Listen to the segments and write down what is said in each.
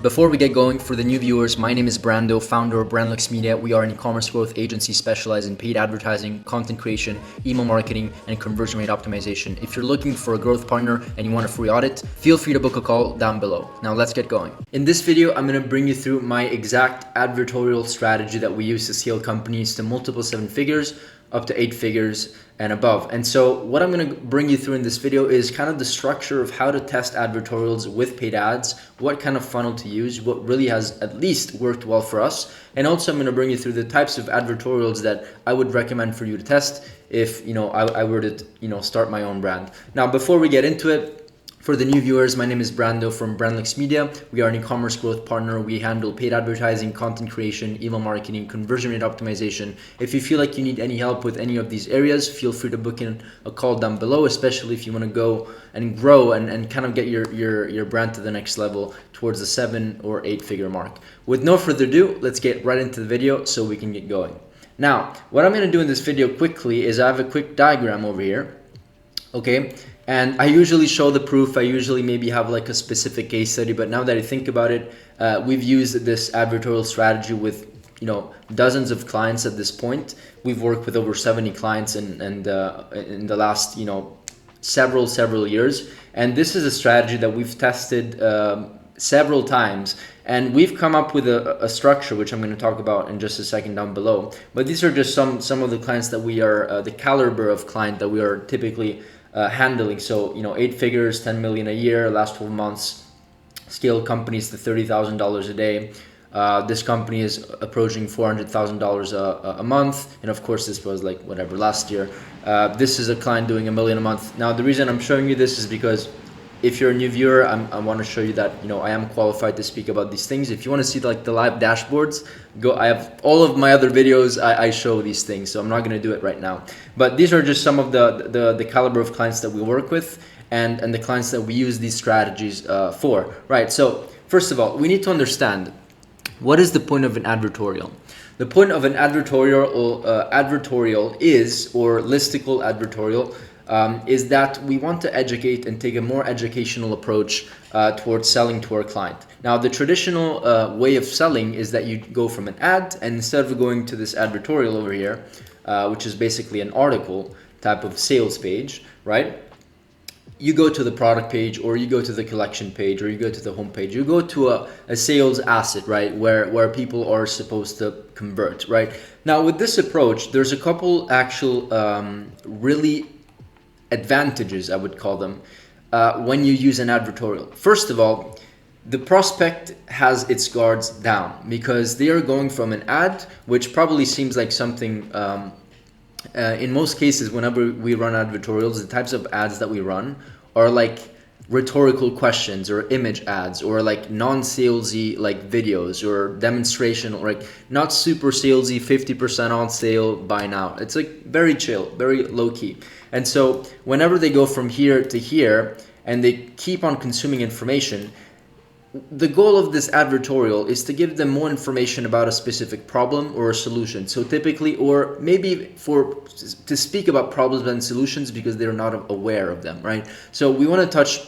Before we get going, for the new viewers, my name is Brando, founder of Brandlux Media. We are an e-commerce growth agency specialized in paid advertising, content creation, email marketing, and conversion rate optimization. If you're looking for a growth partner and you want a free audit, feel free to book a call down below. Now let's get going. In this video, I'm going to bring you through my exact advertorial strategy that we use to scale companies to multiple 7 figures, up to 8 figures and above. And so what I'm going to bring you through in this video is kind of the structure of how to test advertorials with paid ads, what kind of funnel to use, what really has at least worked well for us. And also I'm going to bring you through the types of advertorials that I would recommend for you to test if I were to start my own brand. Now, before we get into it, for the new viewers, my name is Brando from Brandlux Media. We are an e-commerce growth partner. We handle paid advertising, content creation, email marketing, conversion rate optimization. If you feel like you need any help with any of these areas, feel free to book in a call down below, especially if you want to go and grow and kind of get your brand to the next level towards the 7 or 8 figure mark. With no further ado, let's get right into the video so we can get going. Now, what I'm going to do in this video quickly is I have a quick diagram over here. Okay, and I usually show the proof. I usually maybe have like a specific case study, but now that I think about it, we've used this advertorial strategy with dozens of clients at this point. We've worked with over 70 clients and in the last several years, and this is a strategy that we've tested several times, and we've come up with a structure which I'm going to talk about in just a second down below. But these are just some of the clients that we are the caliber of client that we are typically handling. So 8 figures, 10 million a year, last 12 months, scale companies to $30,000 a day. This company is approaching $400,000 a month, and of course this was like whatever last year. This is a client doing $1 million a month. Now the reason I'm showing you this is because if you're a new viewer, I want to show you that I am qualified to speak about these things. If you want to see like the live dashboards, go. I have all of my other videos. I show these things, so I'm not going to do it right now. But these are just some of the caliber of clients that we work with and the clients that we use these strategies for. Right. So first of all, we need to understand what is the point of an advertorial. The point of an advertorial is, or listicle advertorial, is that we want to educate and take a more educational approach towards selling to our client. Now, the traditional way of selling is that you go from an ad, and instead of going to this advertorial over here, which is basically an article type of sales page, right? You go to the product page, or you go to the collection page, or you go to the home page. You go to a sales asset, right, where people are supposed to convert, right? Now, with this approach, there's a couple actual really advantages, I would call them, when you use an advertorial. First of all, the prospect has its guards down because they are going from an ad, which probably seems like something, in most cases, whenever we run advertorials, the types of ads that we run are like rhetorical questions or image ads or like non-salesy like videos or demonstration, or like not super salesy, 50% on sale, buy now. It's like very chill, very low key. And so whenever they go from here to here and they keep on consuming information, the goal of this advertorial is to give them more information about a specific problem or a solution. So typically, or maybe to speak about problems and solutions because they're not aware of them, right? So we want to touch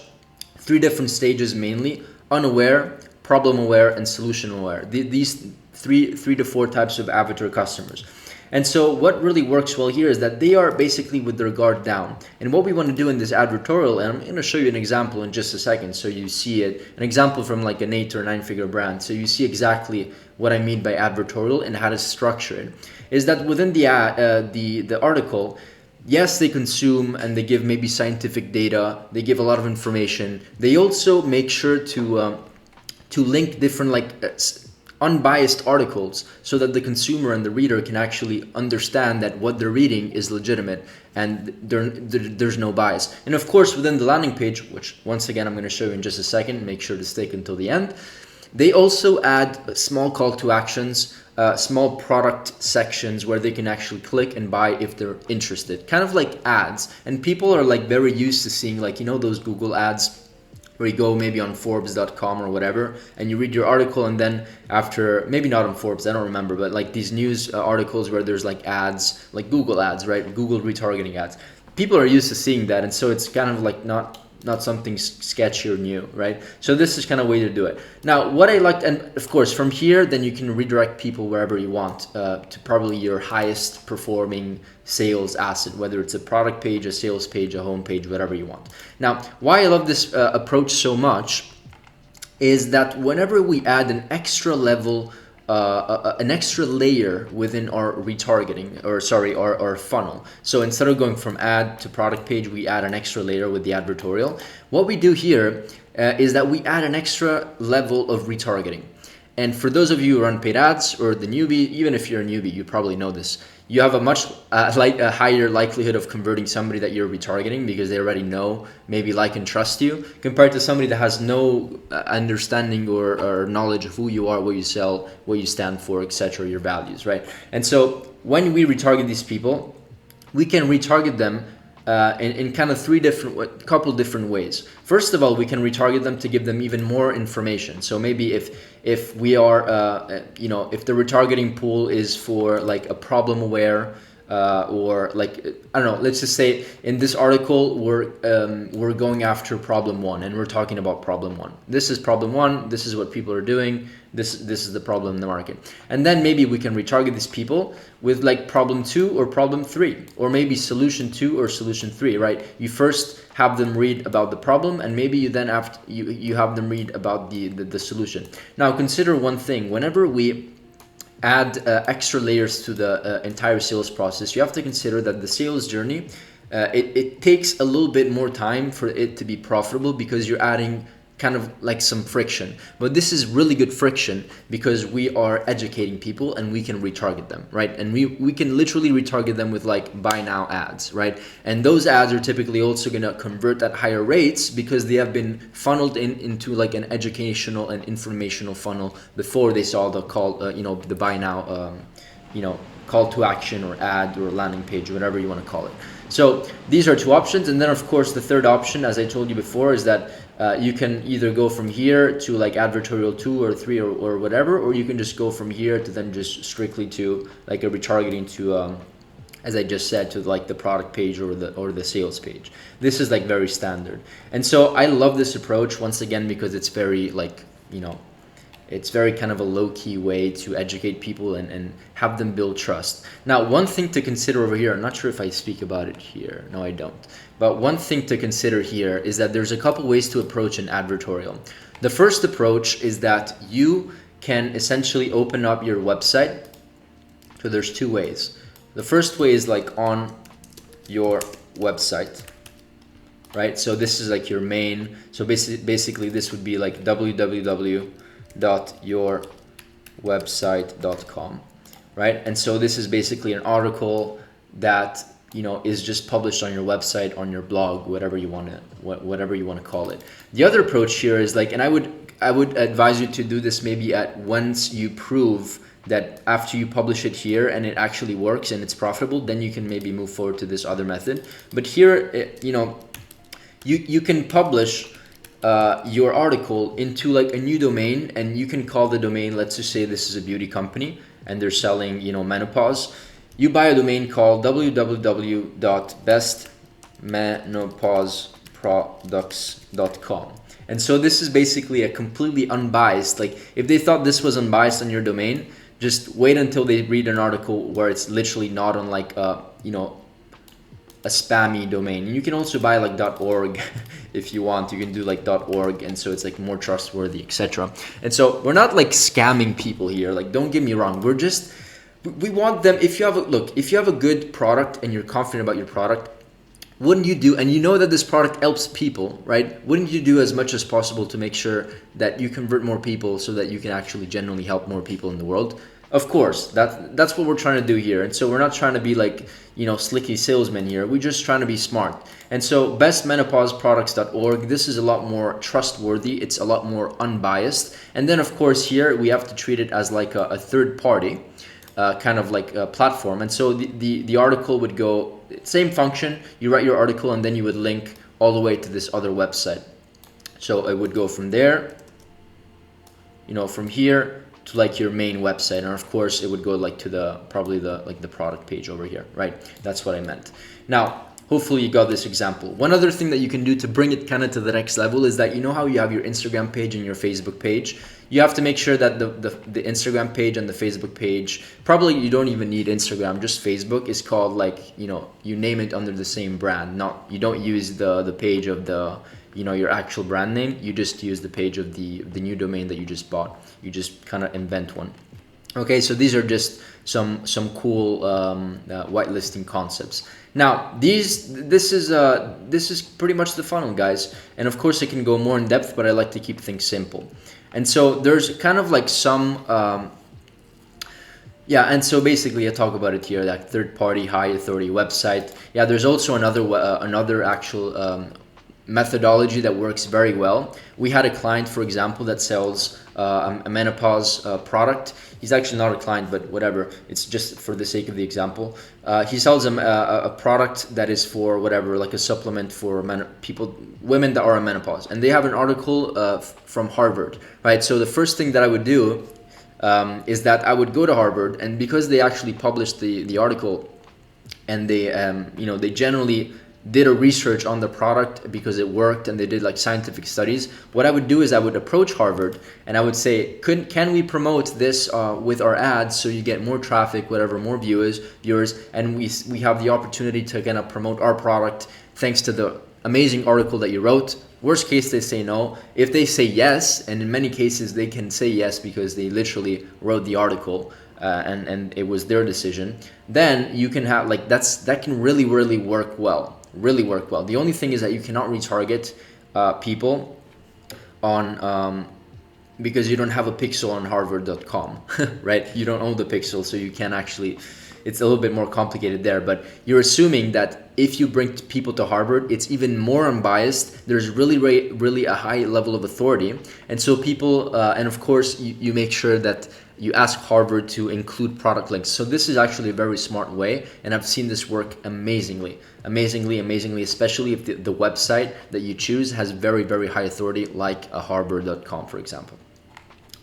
3 different stages mainly: unaware, problem aware, and solution aware. These three to 4 types of avatar customers. And so what really works well here is that they are basically with their guard down. And what we want to do in this advertorial, and I'm going to show you an example in just a second so you see it, an example from like an 8 or 9 figure brand. So you see exactly what I mean by advertorial and how to structure it. Is that within the article, yes, they consume and they give maybe scientific data, they give a lot of information. They also make sure to link different unbiased articles so that the consumer and the reader can actually understand that what they're reading is legitimate and there's no bias. And of course, within the landing page, which once again I'm going to show you in just a second, make sure to stick until the end, they also add small call to actions, small product sections where they can actually click and buy if they're interested, kind of like ads. And people are like very used to seeing like those Google ads where you go maybe on Forbes.com or whatever, and you read your article, and then after, maybe not on Forbes, I don't remember, but like these news articles where there's like ads, like Google ads, right? Google retargeting ads. People are used to seeing that, and so it's kind of like not not something sketchy or new, right? So this is kind of way to do it. Now, what I liked, and of course from here, then you can redirect people wherever you want to probably your highest performing sales asset, whether it's a product page, a sales page, a home page, whatever you want. Now, why I love this approach so much is that whenever we add an extra level, an extra layer within our retargeting, or sorry, our funnel. So instead of going from ad to product page, we add an extra layer with the advertorial. What we do here is that we add an extra level of retargeting. And for those of you who run paid ads or the newbie, even if you're a newbie, you probably know this. You have a much a higher likelihood of converting somebody that you're retargeting because they already know, maybe like and trust you, compared to somebody that has no understanding or knowledge of who you are, what you sell, what you stand for, etc., your values, right? And so when we retarget these people, we can retarget them in kind of couple different ways. First of all, we can retarget them to give them even more information. So maybe if we are, if the retargeting pool is for like a problem aware, or like, I don't know, let's just say in this article, we're going after problem one and we're talking about problem one. This is problem one. This is what people are doing. This is the problem in the market. And then maybe we can retarget these people with like problem two or problem three, or maybe solution two or solution three, right? You first have them read about the problem, and maybe you then you have them read about the solution. Now consider one thing: whenever we add extra layers to the entire sales process, you have to consider that the sales journey, it takes a little bit more time for it to be profitable because you're adding kind of like some friction. But this is really good friction because we are educating people and we can retarget them, right? And we can literally retarget them with like buy now ads, right? And those ads are typically also going to convert at higher rates because they have been funneled into like an educational and informational funnel before they saw the call, the buy now, call to action or ad or landing page, whatever you want to call it. So these are two options. And then of course the third option, as I told you before, is that you can either go from here to like advertorial 2 or 3 or whatever, or you can just go from here to then just strictly to like a retargeting to, as I just said, to like the product page or the sales page. This is like very standard. And so I love this approach once again because it's very like, it's very kind of a low-key way to educate people and have them build trust. Now, one thing to consider over here, I'm not sure if I speak about it here. No, I don't. But one thing to consider here is that there's a couple ways to approach an advertorial. The first approach is that you can essentially open up your website. So there's two ways. The first way is like on your website, right? So this is like your main. So basically this would be like www.yourwebsite.com, right? And so this is basically an article that is just published on your website, on your blog, whatever you want to call it. The other approach here is like, and I would advise you to do this maybe once you prove that after you publish it here and it actually works and it's profitable, then you can maybe move forward to this other method. But here, you can publish your article into like a new domain, and you can call the domain, let's just say this is a beauty company and they're selling menopause. You buy a domain called www.bestmenopauseproducts.com. And so this is basically a completely unbiased, like if they thought this was unbiased on your domain, just wait until they read an article where it's literally not on like a spammy domain. And you can also buy like .org if you want. You can do like .org, and so it's like more trustworthy, etc. And so we're not like scamming people here. Like, don't get me wrong. We want them, if you have a good product and you're confident about your product, wouldn't you do, and you know that this product helps people, right? Wouldn't you do as much as possible to make sure that you convert more people so that you can actually genuinely help more people in the world? Of course, that's what we're trying to do here. And so we're not trying to be like, slicky salesmen here. We're just trying to be smart. And so bestmenopauseproducts.org, this is a lot more trustworthy. It's a lot more unbiased. And then of course here we have to treat it as like a third party, kind of like a platform. And so the article would go, same function, you write your article and then you would link all the way to this other website. So it would go from there, from here to like your main website, and of course it would go like to the product page over here, right? That's what I meant. Now hopefully you got this example. One other thing that you can do to bring it kind of to the next level is that, you know how you have your Instagram page and your Facebook page? You have to make sure that the Instagram page and the Facebook page, probably you don't even need Instagram, just Facebook is called, like, you know, you name it under the same brand. Not, you don't use the page of the, you know, your actual brand name. You just use the page of the new domain that you just bought. You just kind of invent one. Okay, so these are just some cool whitelisting concepts. Now, this is pretty much the funnel, guys. And of course, I can go more in depth, but I like to keep things simple. And so there's kind of like some, and so basically I talk about it here, that third-party high authority website. Yeah, there's also another actual methodology that works very well. We had a client, for example, that sells a menopause product. He's actually not a client, but whatever, it's just for the sake of the example. He sells a product that is for whatever, like a supplement for women that are in menopause, and they have an article from Harvard, right? So the first thing that I would do is that I would go to Harvard, and because they actually published the article, and they they generally did a research on the product because it worked, and they did like scientific studies. What I would do is I would approach Harvard and I would say, can we promote this with our ads so you get more traffic, whatever, more viewers, and we have the opportunity to kind of promote our product thanks to the amazing article that you wrote. Worst case, they say no. If they say yes, and in many cases they can say yes because they literally wrote the article, and it was their decision, then you can have like that can really work well. The only thing is that you cannot retarget people on because you don't have a pixel on harvard.com, right? You don't own the pixel, so you can't actually, it's a little bit more complicated there, but you're assuming that if you bring people to Harvard, it's even more unbiased. There's really a high level of authority, and so people and of course you make sure that you ask Harvard to include product links. So this is actually a very smart way, and I've seen this work amazingly, especially if the website that you choose has very high authority, like a harvard.com, for example.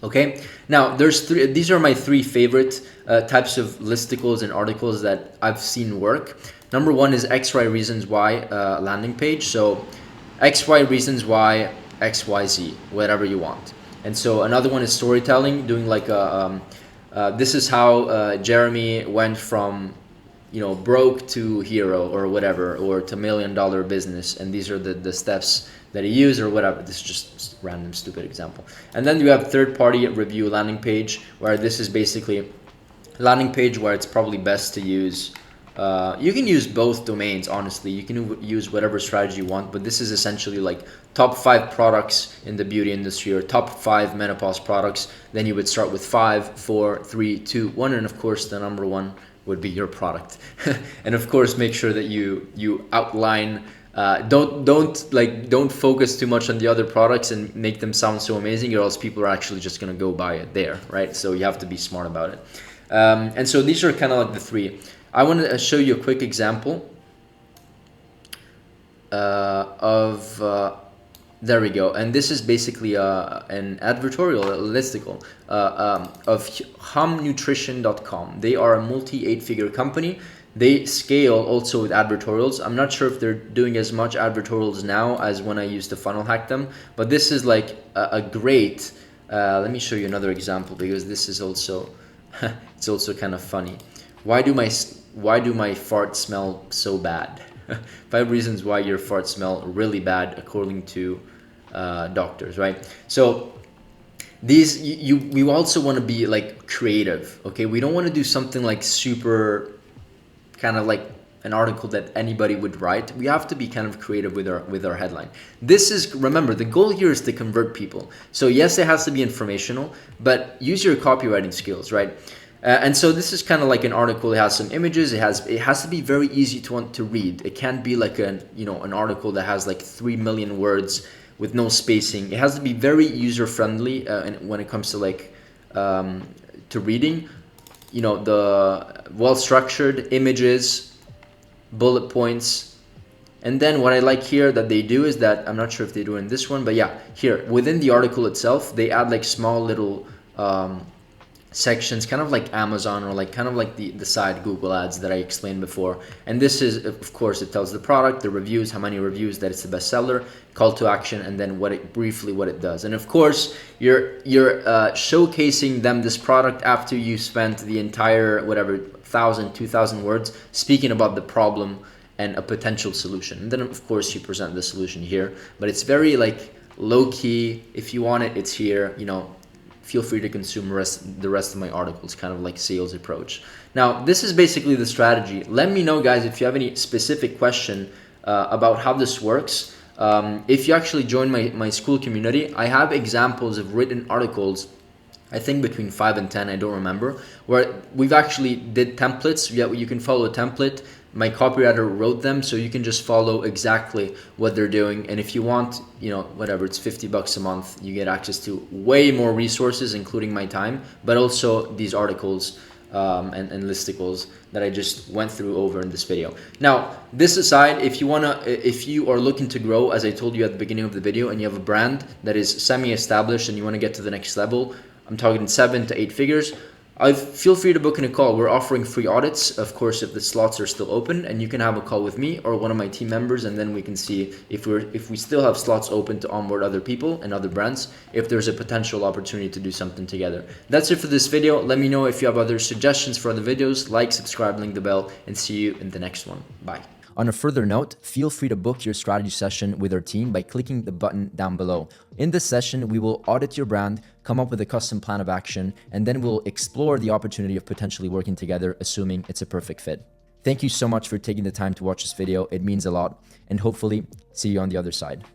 Okay, now these are my three favorite types of listicles and articles that I've seen work. Number one is XY reasons why landing page. So XY reasons why XYZ, whatever you want. And so another one is storytelling, doing like this is how Jeremy went from, you know, broke to hero or whatever, or to $1 million business, and these are the steps that he used or whatever. This is just a random stupid example. And then you have third-party review landing page, where this is basically landing page where it's probably best to use. You can use both domains, honestly. You can use whatever strategy you want, but this is essentially like top 5 products in the beauty industry, or top 5 menopause products. Then you would start with 5, 4, 3, 2, 1, and of course the number one would be your product. And of course, make sure that you outline. Don't focus too much on the other products and make them sound so amazing, or else people are actually just gonna go buy it there, right? So you have to be smart about it. And so these are kind of like the three. I want to show you a quick example there we go. And this is basically an advertorial, a listicle of humnutrition.com. They are a multi-8-figure company. They scale also with advertorials. I'm not sure if they're doing as much advertorials now as when I used to funnel hack them, but this is like a great, let me show you another example, because this is also, it's also kind of funny. Why do my farts smell so bad? 5 reasons why your farts smell really bad according to doctors, right? So these, we also want to be like creative, okay? We don't want to do something like super kind of like an article that anybody would write. We have to be kind of creative with our headline. This is, remember, the goal here is to convert people. So yes, it has to be informational, but use your copywriting skills, right? And so this is kind of like an article. It has some images. It has to be very easy to read. It can't be like an article that has like 3 million words with no spacing. It has to be very user friendly and when it comes to like to reading. You know, the well structured images, bullet points. And then what I like here that they do is that, I'm not sure if they do it in this one, but yeah, here within the article itself, they add like small little sections, kind of like Amazon, or like kind of like the side Google ads that I explained before. And this is, of course, it tells the product, the reviews, how many reviews, that it's the best seller, call to action, and then what it does. And of course, you're showcasing them this product after you spent the entire, whatever, 1,000, 2,000 words speaking about the problem and a potential solution. And then of course you present the solution here, but it's very like low key. If you want it, it's here, you know. Feel free to consume the rest of my articles, kind of like sales approach. Now, this is basically the strategy. Let me know, guys, if you have any specific question about how this works. If you actually join my school community, I have examples of written articles, I think between 5 and 10, I don't remember, where we've actually did templates. Yeah, you can follow a template. My copywriter wrote them, so you can just follow exactly what they're doing. And if you want, you know, whatever, it's $50 a month, you get access to way more resources, including my time, but also these articles and listicles that I just went through over in this video. Now, this aside, if you are looking to grow, as I told you at the beginning of the video, and you have a brand that is semi-established and you want to get to the next level, I'm talking 7 to 8 figures, feel free to book in a call. We're offering free audits, of course, if the slots are still open, and you can have a call with me or one of my team members, and then we can see if we still have slots open to onboard other people and other brands, if there's a potential opportunity to do something together. That's it for this video. Let me know if you have other suggestions for other videos. Like, subscribe, link the bell, and see you in the next one. Bye. On a further note, feel free to book your strategy session with our team by clicking the button down below. In this session, we will audit your brand, come up with a custom plan of action, and then we'll explore the opportunity of potentially working together, assuming it's a perfect fit. Thank you so much for taking the time to watch this video. It means a lot, and hopefully see you on the other side.